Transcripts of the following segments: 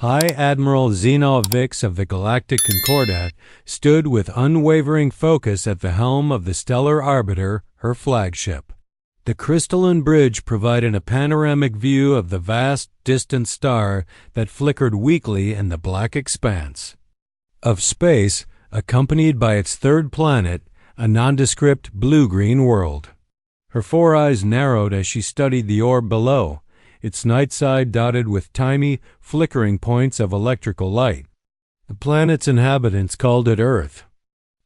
High Admiral Zena Vix of the Galactic Concordat stood with unwavering focus at the helm of the Stellar Arbiter, her flagship. The crystalline bridge provided a panoramic view of the vast, distant star that flickered weakly in the black expanse of space, accompanied by its third planet, a nondescript blue-green world. Her four eyes narrowed as she studied the orb below, its night side dotted with tiny, flickering points of electrical light. The planet's inhabitants called it Earth.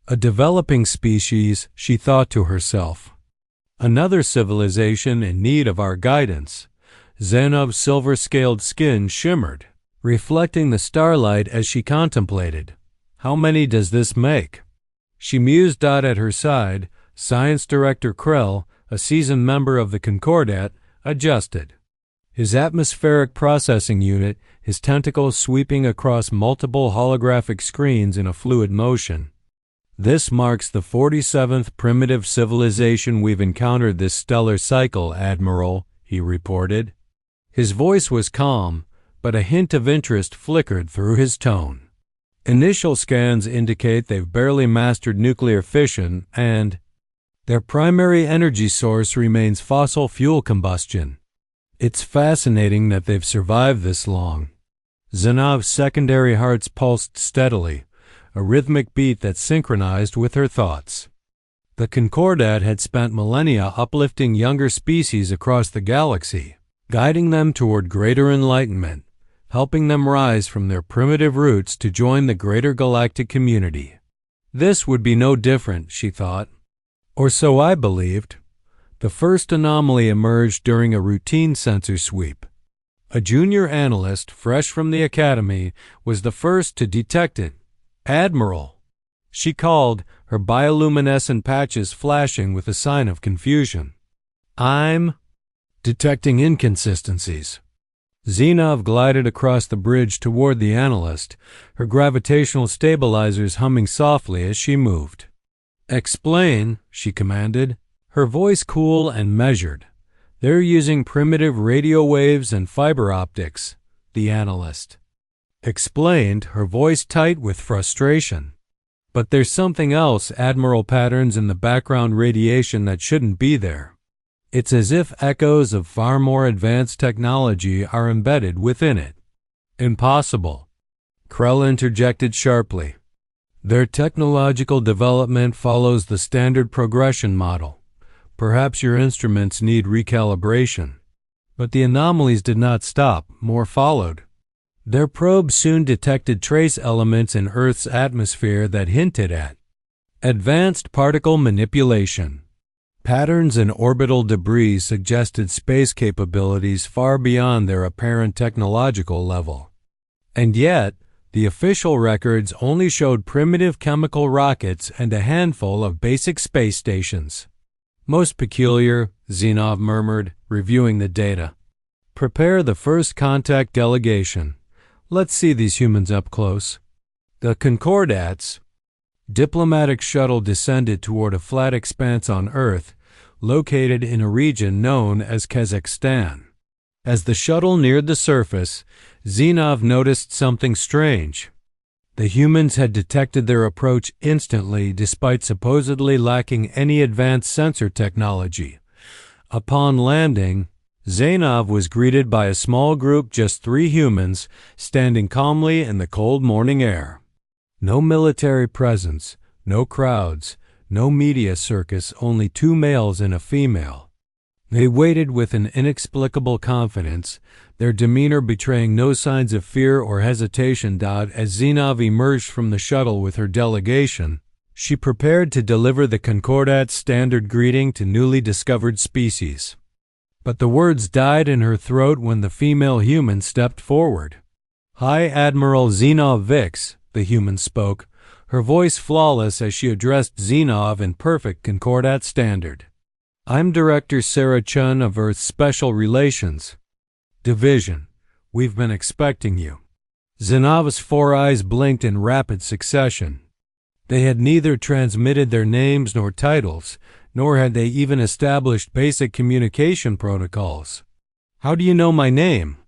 A developing species, she thought to herself. Another civilization in need of our guidance. Zenov's silver-scaled skin shimmered, reflecting the starlight as she contemplated. How many does this make? She mused. At her side, Science Director Krell, a seasoned member of the Concordat, adjusted. His atmospheric processing unit, his tentacles sweeping across multiple holographic screens in a fluid motion. This marks the 47th primitive civilization we've encountered this stellar cycle, Admiral, he reported. His voice was calm, but a hint of interest flickered through his tone. Initial scans indicate they've barely mastered nuclear fission and their primary energy source remains fossil fuel combustion. It's fascinating that they've survived this long. Zenov's secondary hearts pulsed steadily, a rhythmic beat that synchronized with her thoughts. The Concordat had spent millennia uplifting younger species across the galaxy, guiding them toward greater enlightenment, helping them rise from their primitive roots to join the greater galactic community. This would be no different, she thought. Or so I believed. The first anomaly emerged during a routine sensor sweep. A junior analyst, fresh from the academy, was the first to detect it. Admiral, she called, her bioluminescent patches flashing with a sign of confusion. I'm detecting inconsistencies. Zenov glided across the bridge toward the analyst, her gravitational stabilizers humming softly as she moved. Explain, she commanded, her voice cool and measured. They're using primitive radio waves and fiber optics, the analyst explained, her voice tight with frustration. But there's something else, Admiral, patterns in the background radiation that shouldn't be there. It's as if echoes of far more advanced technology are embedded within it. Impossible, Krell interjected sharply. Their technological development follows the standard progression model. Perhaps your instruments need recalibration. But the anomalies did not stop, more followed. Their probe soon detected trace elements in Earth's atmosphere that hinted at advanced particle manipulation. Patterns in orbital debris suggested space capabilities far beyond their apparent technological level. And yet, the official records only showed primitive chemical rockets and a handful of basic space stations. Most peculiar, Zenov murmured, reviewing the data. Prepare the first contact delegation. Let's see these humans up close. The Concordat's diplomatic shuttle descended toward a flat expanse on Earth, located in a region known as Kazakhstan. As the shuttle neared the surface, Zenov noticed something strange. The humans had detected their approach instantly despite supposedly lacking any advanced sensor technology. Upon landing, Zenov was greeted by a small group, just 3 humans, standing calmly in the cold morning air. No military presence, no crowds, no media circus, only 2 males and a female. They waited with an inexplicable confidence, their demeanor betraying no signs of fear or hesitation. As Zenov emerged from the shuttle with her delegation, she prepared to deliver the Concordat's standard greeting to newly discovered species. But the words died in her throat when the female human stepped forward. High Admiral Zenov Vix, the human spoke, her voice flawless as she addressed Zenov in perfect Concordat standard. I'm Director Sarah Chun of Earth's Special Relations Division. We've been expecting you. Zenov's 4 eyes blinked in rapid succession. They had neither transmitted their names nor titles, nor had they even established basic communication protocols. How do you know my name?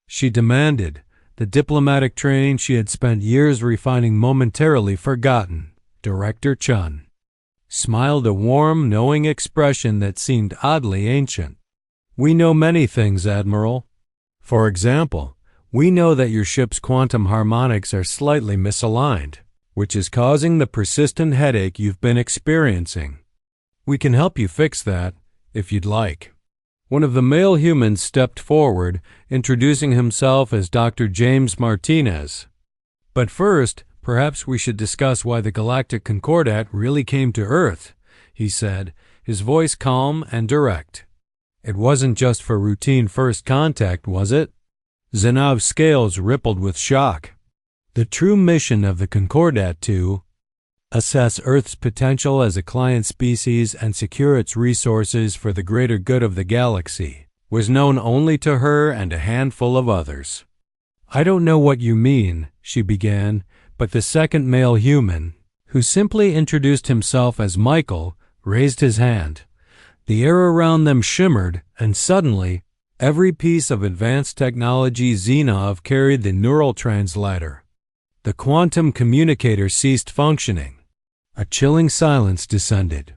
She demanded, the diplomatic training she had spent years refining momentarily forgotten. Director Chun smiled a warm, knowing expression that seemed oddly ancient. "We know many things, Admiral. For example, we know that your ship's quantum harmonics are slightly misaligned, which is causing the persistent headache you've been experiencing. We can help you fix that, if you'd like." One of the male humans stepped forward, introducing himself as Dr. James Martinez. "But first, perhaps we should discuss why the Galactic Concordat really came to Earth," he said, his voice calm and direct. "It wasn't just for routine first contact, was it?" Zanav's scales rippled with shock. "The true mission of the Concordat to assess Earth's potential as a client species and secure its resources for the greater good of the galaxy was known only to her and a handful of others." "I don't know what you mean," she began, but the second male human, who simply introduced himself as Michael, raised his hand. The air around them shimmered, and suddenly, every piece of advanced technology Zenov carried the neural translator. The quantum communicator ceased functioning. A chilling silence descended.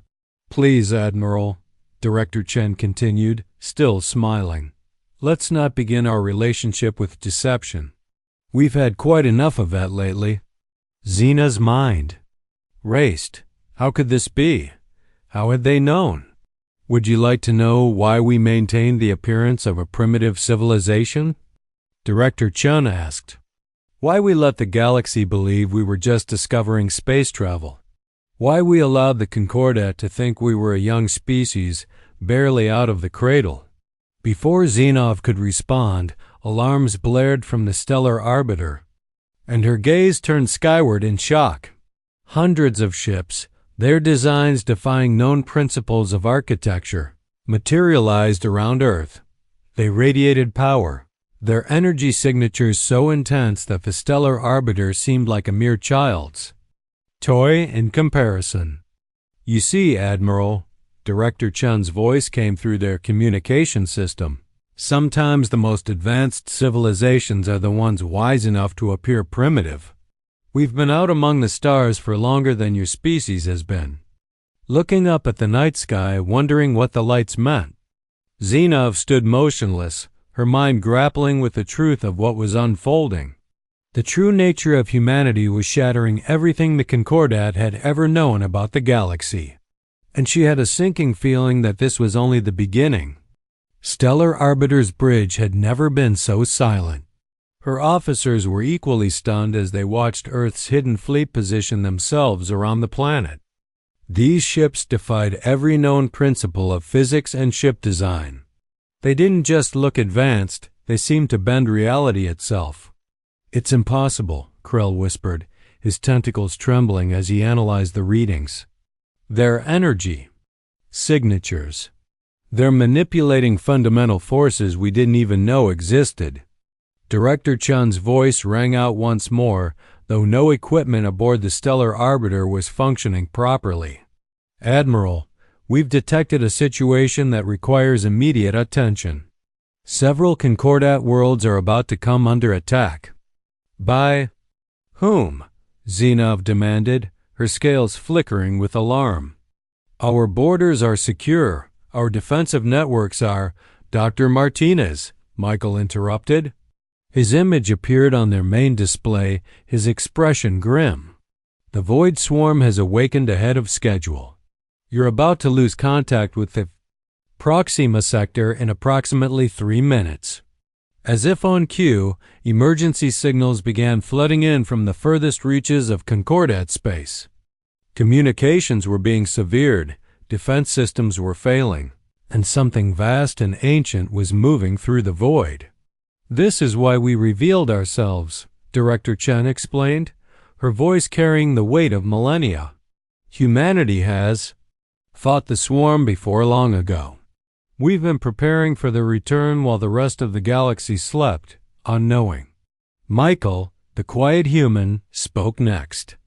"Please, Admiral," Director Chen continued, still smiling. "Let's not begin our relationship with deception. We've had quite enough of that lately." Zena's mind raced. How could this be? How had they known? "Would you like to know why we maintained the appearance of a primitive civilization?" Director Chun asked. "Why we let the galaxy believe we were just discovering space travel. Why we allowed the Concordat to think we were a young species barely out of the cradle." Before Zenov could respond, alarms blared from the stellar arbiter, and her gaze turned skyward in shock. Hundreds of ships, their designs defying known principles of architecture, materialized around Earth. They radiated power, their energy signatures so intense that the stellar arbiter seemed like a mere child's toy in comparison. "You see, Admiral," Director Chun's voice came through their communication system, "sometimes the most advanced civilizations are the ones wise enough to appear primitive. We've been out among the stars for longer than your species has been, looking up at the night sky, wondering what the lights meant." Zenov stood motionless, her mind grappling with the truth of what was unfolding. The true nature of humanity was shattering everything the Concordat had ever known about the galaxy, and she had a sinking feeling that this was only the beginning. Stellar Arbiter's bridge had never been so silent. Her officers were equally stunned as they watched Earth's hidden fleet position themselves around the planet. These ships defied every known principle of physics and ship design. They didn't just look advanced, they seemed to bend reality itself. "It's impossible," Krell whispered, his tentacles trembling as he analyzed the readings. "Their energy signatures. They're manipulating fundamental forces we didn't even know existed." Director Chun's voice rang out once more, though no equipment aboard the stellar arbiter was functioning properly. "Admiral, we've detected a situation that requires immediate attention. Several Concordat worlds are about to come under attack." "By whom?" Zenov demanded, her scales flickering with alarm. "Our borders are secure. Our defensive networks are—" "Dr. Martinez," Michael interrupted. His image appeared on their main display, his expression grim. "The Void Swarm has awakened ahead of schedule. You're about to lose contact with the Proxima sector in approximately 3 minutes." As if on cue, emergency signals began flooding in from the furthest reaches of Concordat space. Communications were being severed, defense systems were failing, and something vast and ancient was moving through the void. "This is why we revealed ourselves," Director Chen explained, her voice carrying the weight of millennia. "Humanity has fought the swarm before long ago. We've been preparing for their return while the rest of the galaxy slept, unknowing." Michael, the quiet human, spoke next.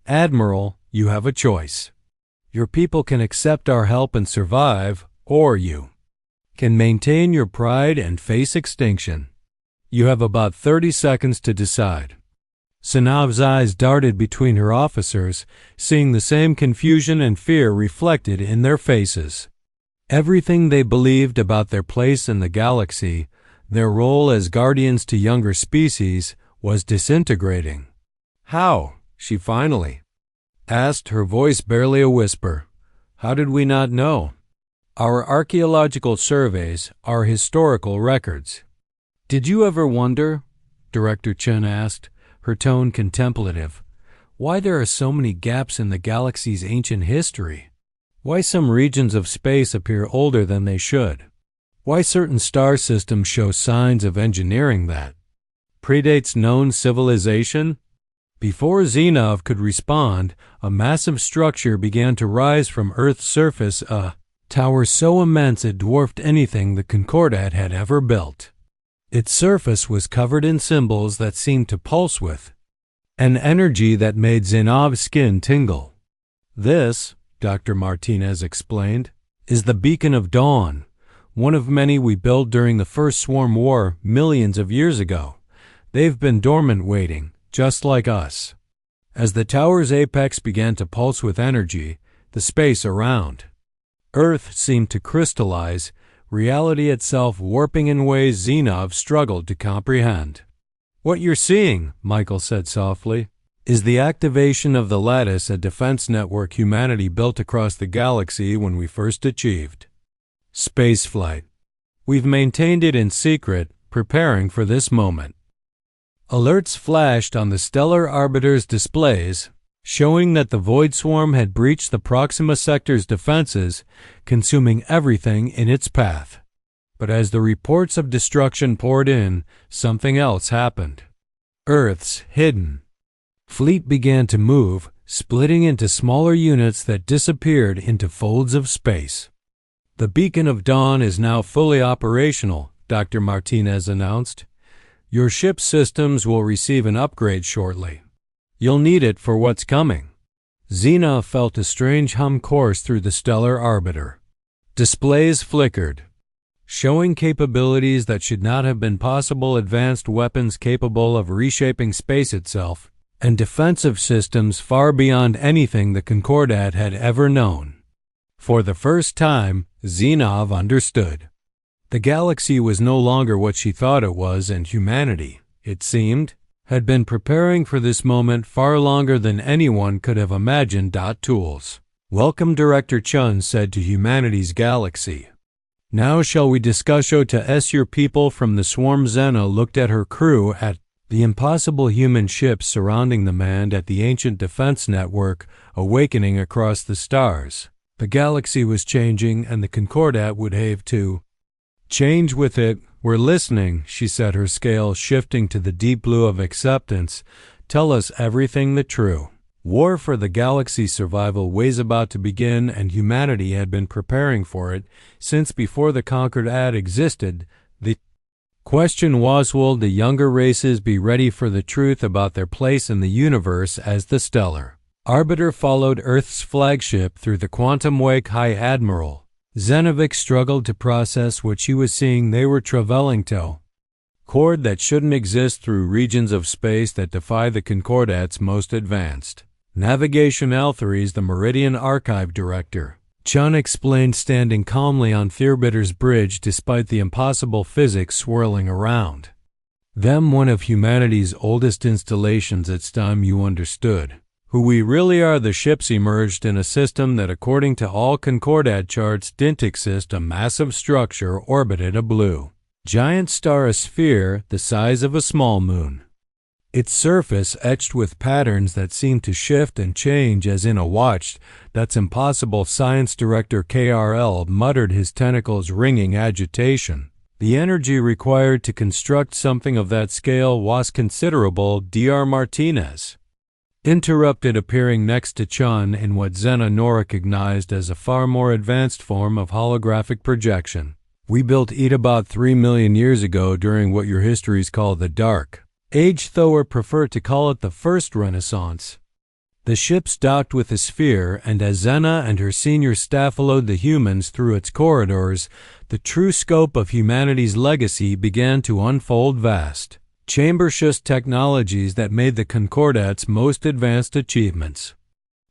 "Admiral, you have a choice. Your people can accept our help and survive, or you can maintain your pride and face extinction. You have about 30 seconds to decide." Sanav's eyes darted between her officers, seeing the same confusion and fear reflected in their faces. Everything they believed about their place in the galaxy, their role as guardians to younger species, was disintegrating. "How?" she finally asked, her voice barely a whisper. "How did we not know?" "Our archaeological surveys, our historical records." "Did you ever wonder," Director Chen asked, her tone contemplative, "why there are so many gaps in the galaxy's ancient history? Why some regions of space appear older than they should? Why certain star systems show signs of engineering that predates known civilization?" Before Zenov could respond, a massive structure began to rise from Earth's surface, a tower so immense it dwarfed anything the Concordat had ever built. Its surface was covered in symbols that seemed to pulse with an energy that made Zenov's skin tingle. "This," Dr. Martinez explained, "is the Beacon of Dawn, one of many we built during the First Swarm War millions of years ago. They've been dormant waiting, just like us." As the tower's apex began to pulse with energy, the space around Earth seemed to crystallize, reality itself warping in ways Zenov struggled to comprehend. "What you're seeing," Michael said softly, "is the activation of the lattice, a defense network humanity built across the galaxy when we first achieved spaceflight. We've maintained it in secret, preparing for this moment." Alerts flashed on the stellar arbiter's displays, showing that the Void Swarm had breached the Proxima Sector's defenses, consuming everything in its path. But as the reports of destruction poured in, something else happened. Earth's hidden fleet began to move, splitting into smaller units that disappeared into folds of space. "The Beacon of Dawn is now fully operational," Dr. Martinez announced. "Your ship's systems will receive an upgrade shortly. You'll need it for what's coming." Xena felt a strange hum course through the stellar arbiter. Displays flickered, showing capabilities that should not have been possible, advanced weapons capable of reshaping space itself, and defensive systems far beyond anything the Concordat had ever known. For the first time, Zenov understood. The galaxy was no longer what she thought it was, and humanity, it seemed, had been preparing for this moment far longer than anyone could have imagined. Tools. "Welcome," Director Chun said to humanity's galaxy. "Now shall we discuss to S your people from the swarm?" Xena looked at her crew, at the impossible human ships surrounding them, and at the ancient defense network awakening across the stars. The galaxy was changing, and the Concordat would have to change with it. "We're listening," she said, her scale shifting to the deep blue of acceptance. "Tell us everything the true." War for the galaxy's survival was about to begin, and humanity had been preparing for it since before the Concordat existed. The question was, will the younger races be ready for the truth about their place in the universe as the stellar arbiter followed Earth's flagship through the quantum wake? High Admiral Zenovic struggled to process what she was seeing. They were traveling to cord that shouldn't exist through regions of space that defy the Concordat's most advanced navigation. Altheres, the Meridian Archive Director, Chun explained, standing calmly on Fearbitter's bridge despite the impossible physics swirling around them. "One of humanity's oldest installations. It's time you understood who we really are." The ships emerged in a system that, according to all Concordat charts, didn't exist. A massive structure orbited a blue giant star, a sphere the size of a small moon. Its surface etched with patterns that seemed to shift and change as in a watch. "That's impossible," Science Director KRL muttered, his tentacles wringing agitation. "The energy required to construct something of that scale was considerable." Dr. Martinez interrupted, appearing next to Chun in what Xena recognized as a far more advanced form of holographic projection. "We built it about 3 million years ago during what your histories call the Dark Age, though I prefer to call it the First Renaissance." The ships docked with the sphere, and as Xena and her senior staff followed the humans through its corridors, the true scope of humanity's legacy began to unfold vast. Chamber-shushed technologies that made the Concordat's most advanced achievements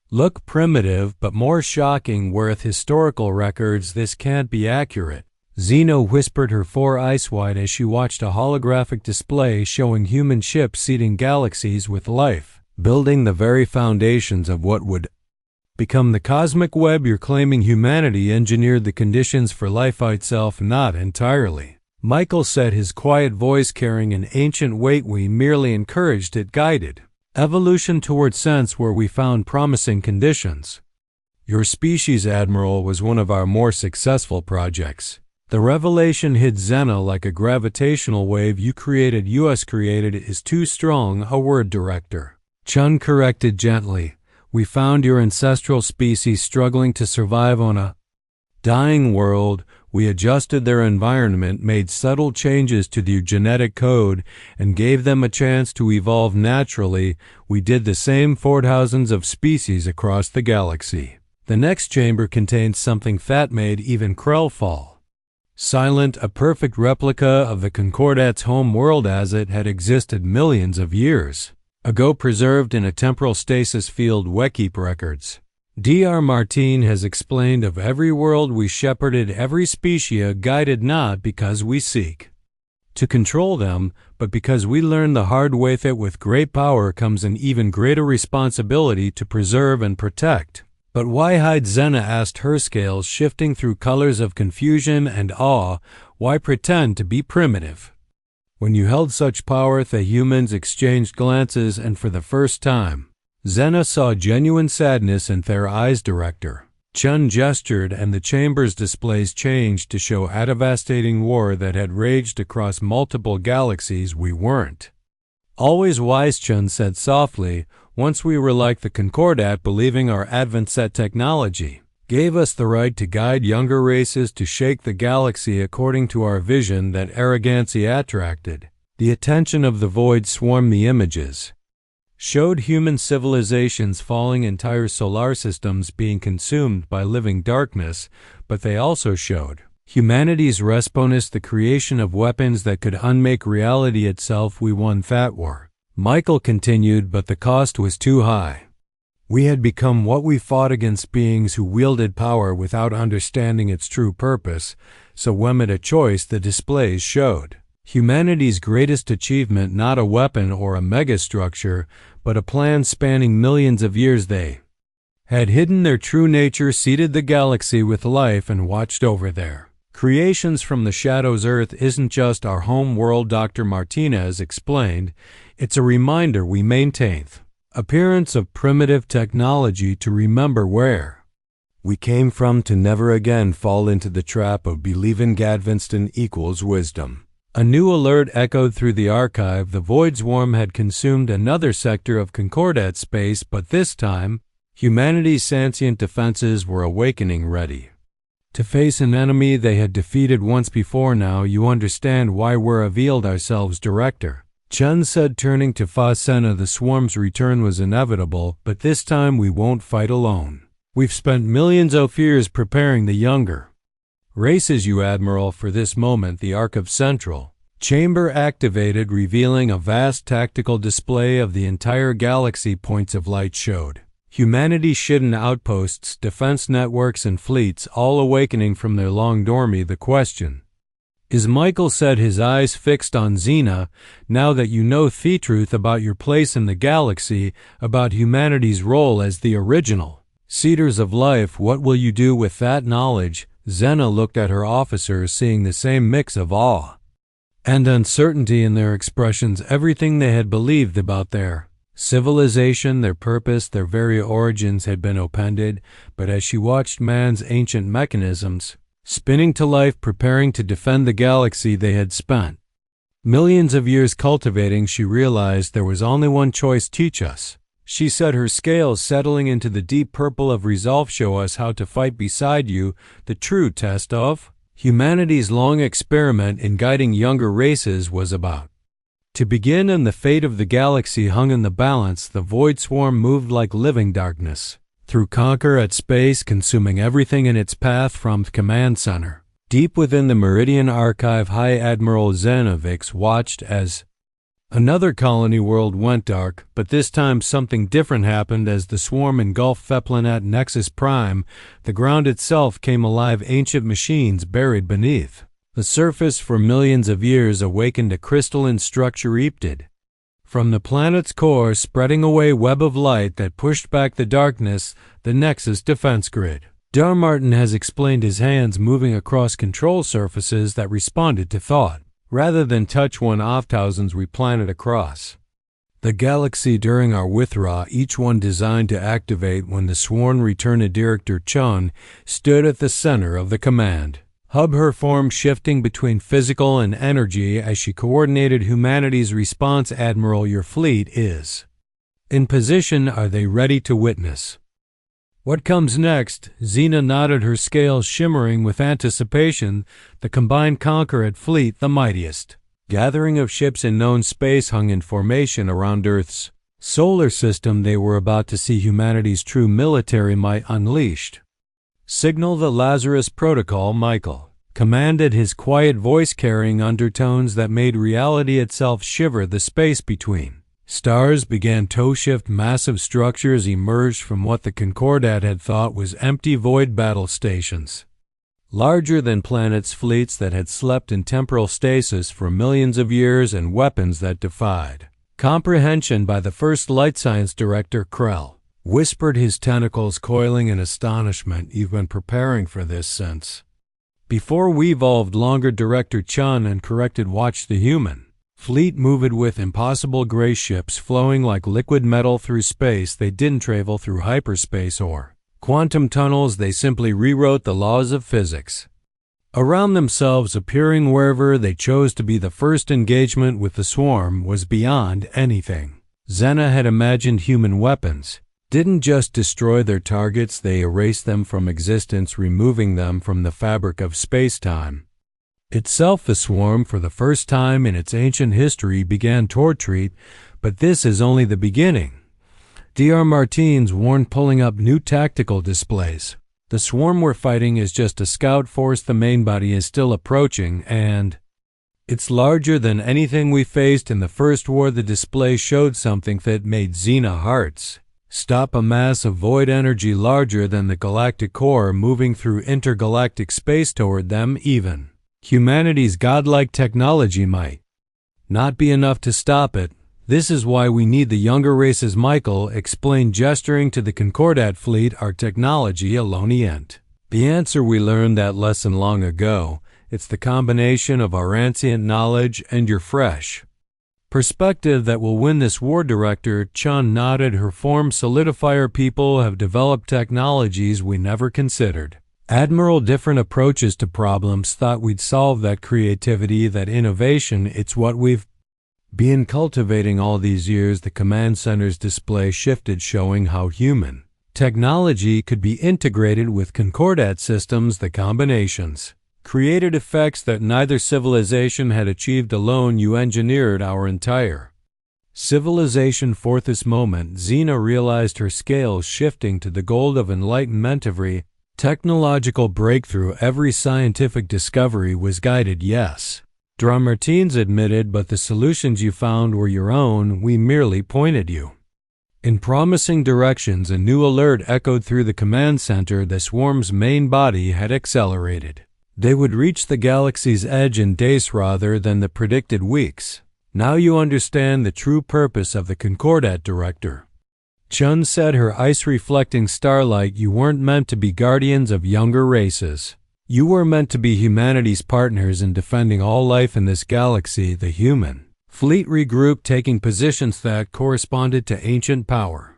look primitive, but more shocking with historical records. This can't be accurate, Xena whispered her 4 eyes wide as she watched a holographic display showing human ships seeding galaxies with life, building the very foundations of what would become the cosmic web. You're claiming humanity engineered the conditions for life itself? Not entirely, Michael said, his quiet voice carrying an ancient weight. We merely encouraged it, guided evolution towards sense where we found promising conditions. Your species, Admiral, was one of our more successful projects. The revelation hit Xena like a gravitational wave. You created, US created is too strong a word, Director Chun corrected gently. We found your ancestral species struggling to survive on a dying world. We adjusted their environment, made subtle changes to their genetic code, and gave them a chance to evolve naturally. We did the same for thousands of species across the galaxy. The next chamber contained something that made even Krell fall silent, a perfect replica of the Concordat's home world as it had existed millions of years ago, preserved in a temporal stasis field. Wekkeep records. Dr. Martin has explained of every world we shepherded, every species guided, not because we seek to control them, but because we learned the hard way that with great power comes an even greater responsibility to preserve and protect. But why hide? Xena asked, her scales shifting through colors of confusion and awe. Why pretend to be primitive when you held such power? The humans exchanged glances, and for the first time, Xena saw genuine sadness in their eyes. Director Chun gestured, and the chamber's displays changed to show a devastating war that had raged across multiple galaxies. We weren't always wise, Chun said softly. Once we were like the Concordat, believing our advanced technology gave us the right to guide younger races to shake the galaxy according to our vision. That arrogancy attracted the attention of the void swarm. The images showed human civilizations falling, entire solar systems being consumed by living darkness, but they also showed humanity's response, the creation of weapons that could unmake reality itself. We won that war, Michael continued, but the cost was too high. We had become what we fought against, beings who wielded power without understanding its true purpose. So when made a choice, the displays showed humanity's greatest achievement, not a weapon or a megastructure, but a plan spanning millions of years. They had hidden their true nature, seeded the galaxy with life, and watched over their creations from the shadows. Earth isn't just our home world, Dr. Martinez explained. It's a reminder we maintain appearance of primitive technology to remember where we came from, to never again fall into the trap of believing Gadvinston equals wisdom. A new alert echoed through the archive. The void swarm had consumed another sector of Concordat space, but this time, humanity's sentient defenses were awakening, ready to face an enemy they had defeated once before. Now you understand why we revealed ourselves, Director Chun said, turning to Fasena. The swarm's return was inevitable, but this time we won't fight alone. We've spent millions of years preparing the younger races, you Admiral, for this moment. The Arc of Central Chamber activated, revealing a vast tactical display of the entire galaxy. Points of light showed humanity's hidden outposts, defense networks, and fleets, all awakening from their long dormant. The question is, Michael said, his eyes fixed on Xena, now that you know the truth about your place in the galaxy, about humanity's role as the original seeders of life, what will you do with that knowledge? Xena looked at her officers, seeing the same mix of awe and uncertainty in their expressions. Everything they had believed about their civilization, their purpose, their very origins had been upended, but as she watched man's ancient mechanisms spinning to life, preparing to defend the galaxy they had spent millions of years cultivating, she realized there was only one choice. Teach us, she said, her scales settling into the deep purple of resolve. Show us how to fight beside you, the true test of humanity's long experiment in guiding younger races was about To begin, and the fate of the galaxy hung in the balance, the void swarm moved like living darkness through conquer at space, consuming everything in its path from the command center. Deep within the Meridian Archive, High Admiral Zenovix watched as another colony world went dark, but this time something different happened as the swarm engulfed Feplanet Nexus Prime. The ground itself came alive, ancient machines buried beneath the surface for millions of years awakened a crystalline structure erupted from the planet's core, spreading a web of light that pushed back the darkness, the Nexus defense grid. Martin has explained his hands moving across control surfaces that responded to thought, rather than touch one off thousands we planted across the galaxy during our withdrawal, each one designed to activate when the sworn return of Director Chun stood at the center of the command hub, her form shifting between physical and energy as she coordinated humanity's response. Admiral, your fleet is in position. Are they ready to witness what comes next? Xena nodded, her scales shimmering with anticipation. The combined Conqueror fleet, the mightiest gathering of ships in known space, hung in formation around Earth's solar system. They were about to see humanity's true military might unleashed. Signal the Lazarus Protocol, Michael commanded, his quiet voice carrying undertones that made reality itself shiver. The space between stars began to shift. Massive structures emerged from what the Concordat had thought was empty void battle stations, larger than planets, fleets that had slept in temporal stasis for millions of years, and weapons that defied comprehension. By the first Light Science Director, Krell whispered, his tentacles coiling in astonishment. You've been preparing for this since before we evolved. Longer, Director Chun and corrected. Watch the human fleet moved with impossible gray ships flowing like liquid metal through space. They didn't travel through hyperspace or quantum tunnels. They simply rewrote the laws of physics around themselves, appearing wherever they chose to be. The first engagement with the swarm was beyond anything Xena had imagined. Human weapons didn't just destroy their targets, they erased them from existence, removing them from the fabric of space-time itself. The swarm, for the first time in its ancient history, began to retreat, but this is only the beginning. Dr. Martins warned, pulling up new tactical displays. The swarm we're fighting is just a scout force. The main body is still approaching, and it's larger than anything we faced in the First War. The display showed something that made Xena hearts stop, a mass of void energy larger than the galactic core moving through intergalactic space toward them. Even humanity's godlike technology might not be enough to stop it. This is why we need the younger races, Michael explained, gesturing to the Concordat fleet. Our technology alone ain't the answer. We learned that lesson long ago. It's the combination of our ancient knowledge and your fresh perspective that will win this war. Director Chun nodded, her form solidify. Our people have developed technologies we never considered. Admiral, different approaches to problems. Thought we'd solve that creativity, that innovation. It's what we've been cultivating all these years. The command center's display shifted, showing how human technology could be integrated with Concordat systems. The combinations created effects that neither civilization had achieved alone. You engineered our entire civilization. For this moment, Xena realized, her scales shifting to the gold of enlightenment. Every technological breakthrough, every scientific discovery was guided. Yes, Dr. Martins admitted, but the solutions you found were your own. We merely pointed you in promising directions. A new alert echoed through the command center. The swarm's main body had accelerated. They would reach the galaxy's edge in days rather than the predicted weeks. Now you understand the true purpose of the Concordat, Director Chun said, her ice-reflecting starlight. You weren't meant to be guardians of younger races. You were meant to be humanity's partners in defending all life in this galaxy. The human fleet regrouped, taking positions that corresponded to ancient power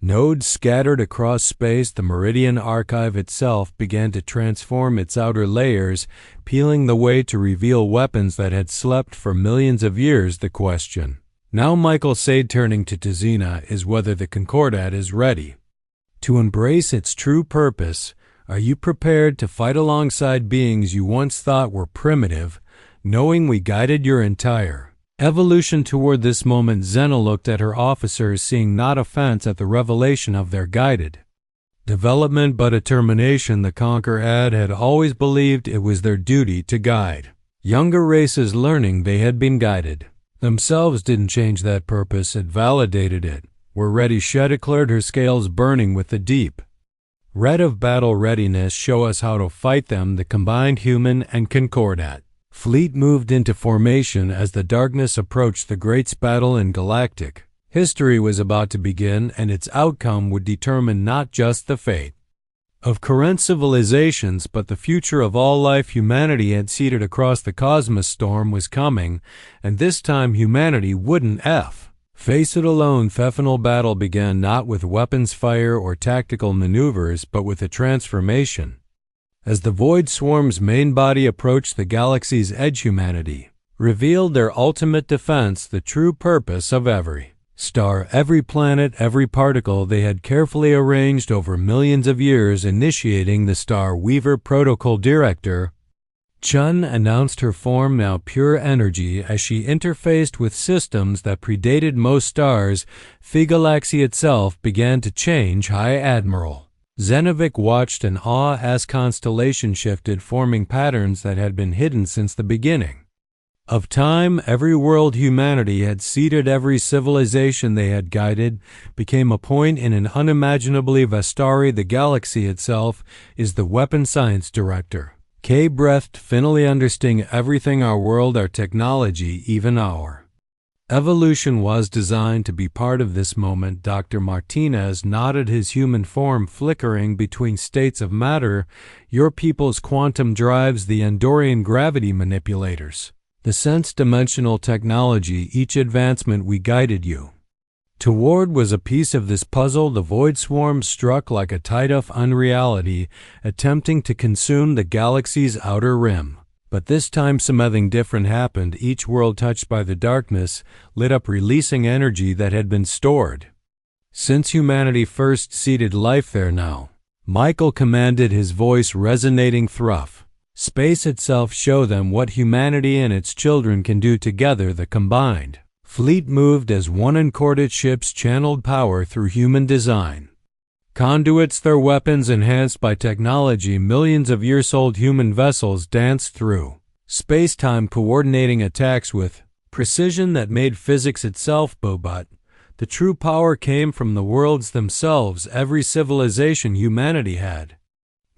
nodes scattered across space. The Meridian Archive itself began to transform its outer layers, peeling the way to reveal weapons that had slept for millions of years. The question now, Michael said, turning to Xena, is whether the Concordat is ready to embrace its true purpose. Are you prepared to fight alongside beings you once thought were primitive, knowing we guided your entire Evolution toward this moment. Xena looked at her officers, seeing not offense at the revelation of their guided development, but a termination. The Conqueror had always believed it was their duty to guide younger races, learning they had been guided themselves didn't change that purpose, it validated it. We're ready, she declared, her scales burning with the deep red of battle readiness. Show us how to fight them. The combined human and Concordat fleet moved into formation as the darkness approached. The great battle in galactic history was about to begin, and its outcome would determine not just the fate of current civilizations, but the future of all life. Humanity had seeded across the cosmos. Storm was coming, and this time humanity wouldn't face it alone. The final battle began not with weapons fire or tactical maneuvers, but with a transformation. As the Void Swarm's main body approached the galaxy's edge, humanity revealed their ultimate defense, the true purpose of every star, every planet, every particle they had carefully arranged over millions of years. Initiating the Star Weaver Protocol, Director Chun announced, her form now pure energy, as she interfaced with systems that predated most stars. The galaxy itself began to change. High Admiral Zenovic watched in awe as constellation shifted, forming patterns that had been hidden since the beginning of time. Every world humanity had seeded, every civilization they had guided, became a point in an unimaginably vast story. The galaxy itself is the weapon science director. K breathed, finally understanding everything. Our world, our technology, even our evolution was designed to be part of this moment. Dr. Martinez nodded, his human form flickering between states of matter. Your people's quantum drives, the Andorian gravity manipulators, the sense-dimensional technology, each advancement we guided you toward was a piece of this puzzle. The Void Swarm struck like a tide of unreality, attempting to consume the galaxy's outer rim. But this time something different happened. Each world touched by the darkness lit up, releasing energy that had been stored since humanity first seeded life there. Now, Michael commanded, his voice resonating through space itself. Show them what humanity and its children can do together. The combined fleet moved as one. Encorded ships channeled power through human design conduits, their weapons enhanced by technology. Millions of years-old human vessels danced through space-time, coordinating attacks with precision that made physics itself. But the true power came from the worlds themselves. Every civilization humanity had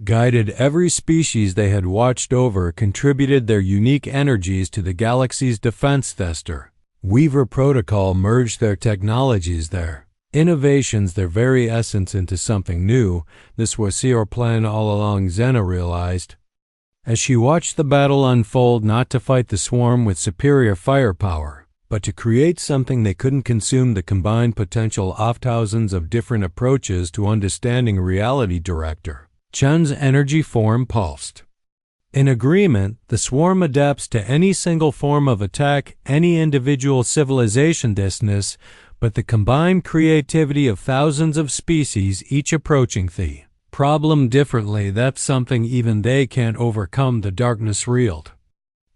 guided, every species they had watched over, contributed their unique energies to the galaxy's defense. Thester Weaver Protocol merged their technologies, their innovations, their very essence into something new. This was your plan all along, Xena realized as she watched the battle unfold. Not to fight the swarm with superior firepower, but to create something they couldn't consume. The combined potential of thousands of different approaches to understanding reality. Director Chun's energy form pulsed. In agreement, the swarm adapts to any single form of attack, any individual civilization distance, but the combined creativity of thousands of species, each approaching the problem differently, that's something even they can't overcome. The darkness reeled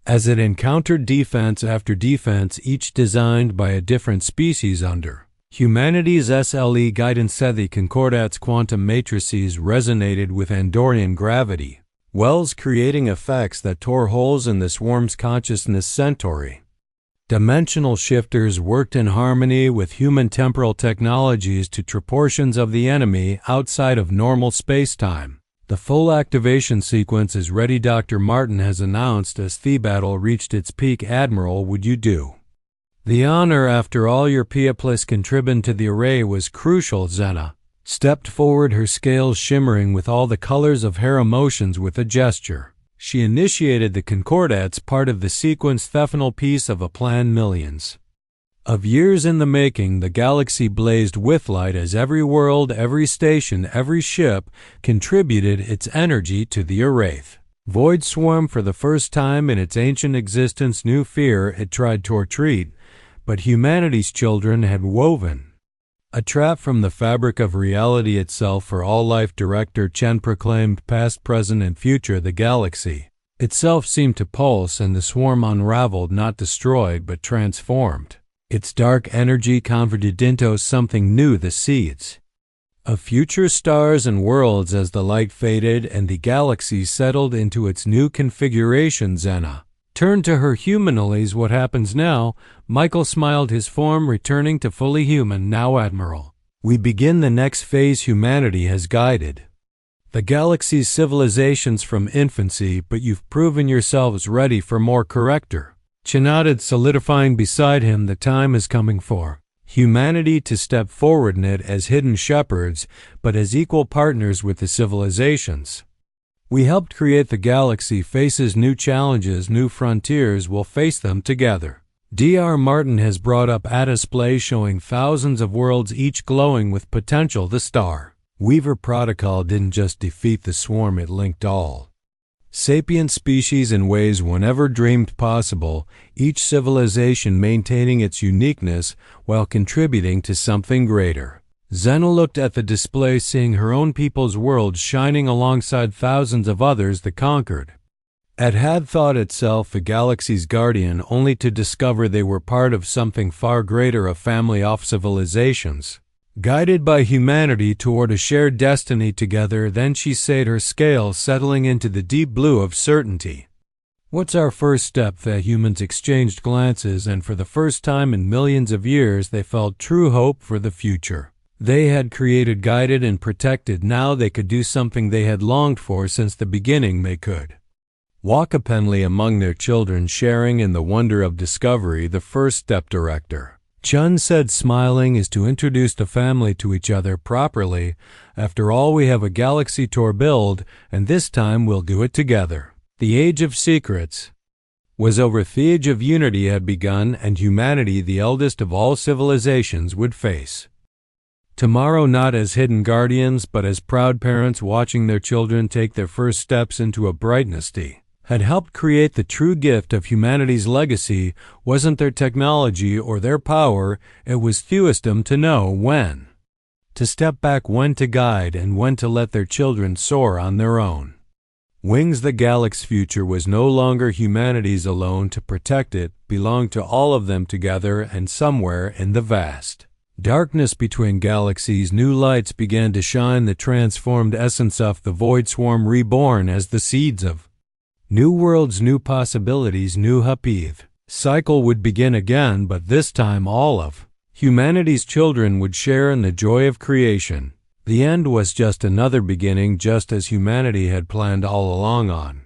as it encountered defense after defense, each designed by a different species under humanity's SLE guidance. The Concordat's quantum matrices resonated with Andorian gravity wells, creating effects that tore holes in the swarm's consciousness. Centauri dimensional shifters worked in harmony with human temporal technologies to portions of the enemy outside of normal space-time. The full activation sequence is ready, Dr. Martin has announced as the battle reached its peak. Admiral, would you do the honor? After all, your plus contribution to the array was crucial. Xena stepped forward, her scales shimmering with all the colors of her emotions. With a gesture, she initiated the Concordats, part of the sequence, the final piece of a plan millions of years in the making. The galaxy blazed with light as every world, every station, every ship contributed its energy to the array. Void Swarm, for the first time in its ancient existence, knew fear. It tried to retreat, but humanity's children had woven a trap from the fabric of reality itself for all life. Director Chen proclaimed, past, present, and future, the galaxy itself seemed to pulse, and the swarm unraveled, not destroyed, but transformed. Its dark energy converted into something new, the seeds of future stars and worlds. As the light faded and the galaxy settled into its new configuration, Xena turned to her humanoids. What happens now? Michael smiled, his form returning to fully human. Now, Admiral, we begin the next phase. Humanity has guided the galaxy's civilizations from infancy, but you've proven yourselves ready for more. Corrector She nodded, solidifying beside him. The time is coming for humanity to step forward, not as hidden shepherds, but as equal partners with the civilizations. We helped create the galaxy, faces new challenges, new frontiers. We'll face them together. Dr. Martin has brought up a display showing thousands of worlds, each glowing with potential. The Star Weaver Protocol didn't just defeat the swarm, it linked all sapient species in ways one never dreamed possible, each civilization maintaining its uniqueness while contributing to something greater. Xena looked at the display, seeing her own people's world shining alongside thousands of others the conquered. It had thought itself a galaxy's guardian, only to discover they were part of something far greater, a family of civilizations, guided by humanity toward a shared destiny together. Then she said, her scales settling into the deep blue of certainty. What's our first step? The humans exchanged glances, and for the first time in millions of years they felt true hope for the future. They had created, guided, and protected. Now they could do something they had longed for since the beginning. They could walk openly among their children, sharing in the wonder of discovery. The first step, Director Chun said, smiling, is to introduce the family to each other properly. After all, we have a galaxy to build, and this time we'll do it together. The Age of Secrets was over. The Age of Unity had begun, and humanity, the eldest of all civilizations, would face tomorrow not as hidden guardians, but as proud parents watching their children take their first steps into a brightness. Had helped create the true gift of humanity's legacy wasn't their technology or their power, it was theism, to know when to step back, when to guide, and when to let their children soar on their own wings. The galaxy's future was no longer humanity's alone. To protect it belonged to all of them together, and somewhere in the vast darkness between galaxies, new lights began to shine, the transformed essence of the void swarm reborn as the seeds of new worlds, new possibilities, new HFY cycle would begin again, but this time all of humanity's children would share in the joy of creation. The end was just another beginning, just as humanity had planned all along on